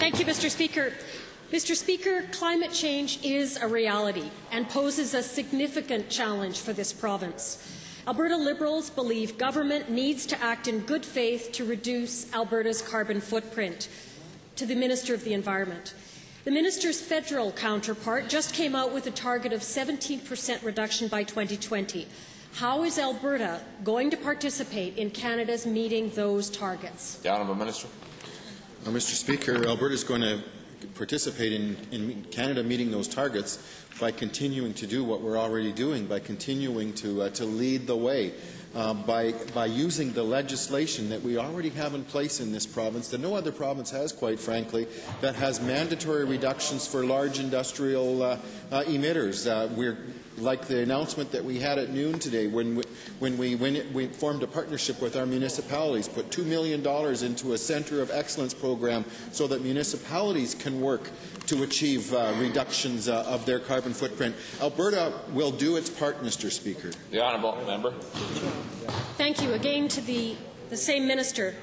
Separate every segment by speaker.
Speaker 1: Thank you, Mr. Speaker. Mr. Speaker, climate change is a reality and poses a significant challenge for this province. Alberta Liberals believe government needs to act in good faith to reduce Alberta's carbon footprint. To the Minister of the Environment. The Minister's federal counterpart just came out with a target of 17% reduction by 2020. How is Alberta going to participate in Canada's meeting those targets?
Speaker 2: The Honourable Minister.
Speaker 3: Mr. Speaker, Alberta is going to participate in Canada meeting those targets by continuing to do what we're already doing, by continuing to lead the way, by using the legislation that we already have in place in this province, that no other province has, quite frankly, that has mandatory reductions for large industrial emitters. We're like the announcement that we had at noon today when we formed a partnership with our municipalities, put $2 million into a Centre of Excellence program so that municipalities can work to achieve reductions of their carbon footprint. Alberta will do its part, Mr. Speaker.
Speaker 2: The Honourable Member.
Speaker 1: Thank you. Again to the same minister.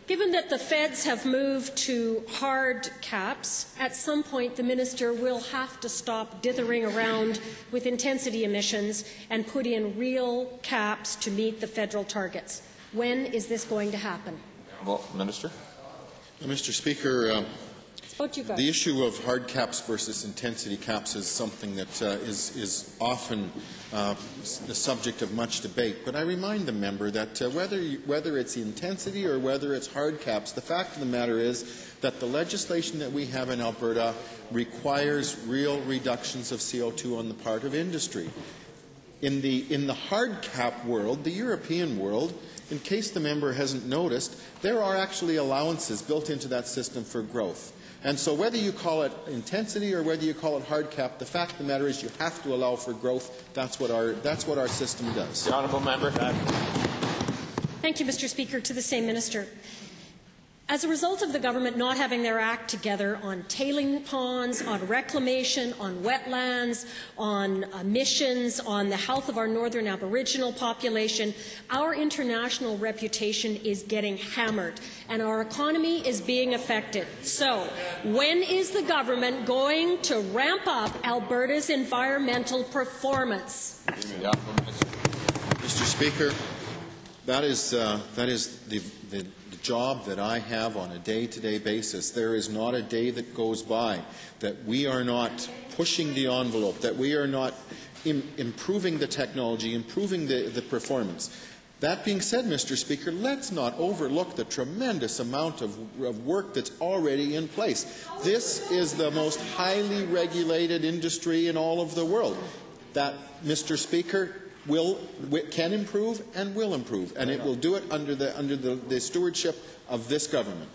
Speaker 1: Given that the feds have moved to hard caps, at some point the minister will have to stop dithering around with intensity emissions and put in real caps to meet the federal targets. When is this going to happen?
Speaker 2: Well, Minister.
Speaker 3: Mr. Speaker,
Speaker 1: the
Speaker 3: issue of hard caps versus intensity caps is something that is often the subject of much debate. But I remind the member that whether it's intensity or whether it's hard caps, the fact of the matter is that the legislation that we have in Alberta requires real reductions of CO2 on the part of industry. In the hard cap world, the European world, in case the member hasn't noticed, there are actually allowances built into that system for growth. And so whether you call it intensity or whether you call it hard cap, the fact of the matter is you have to allow for growth. That's what our system does.
Speaker 2: The Honourable Member.
Speaker 1: Thank you, Mr. Speaker. To the same minister. As a result of the government not having their act together on tailing ponds, on reclamation, on wetlands, on emissions, on the health of our northern Aboriginal population, our international reputation is getting hammered and our economy is being affected. So, when is the government going to ramp up Alberta's environmental performance?
Speaker 3: Mr. Speaker, that is the job that I have on a day-to-day basis. There is not a day that goes by that we are not pushing the envelope, that we are not improving the technology, improving the performance. That being said, Mr. Speaker, let's not overlook the tremendous amount of work that's already in place. This is the most highly regulated industry in all of the world. That, Mr. Speaker, can improve and will improve, and it will do it under the stewardship of this government.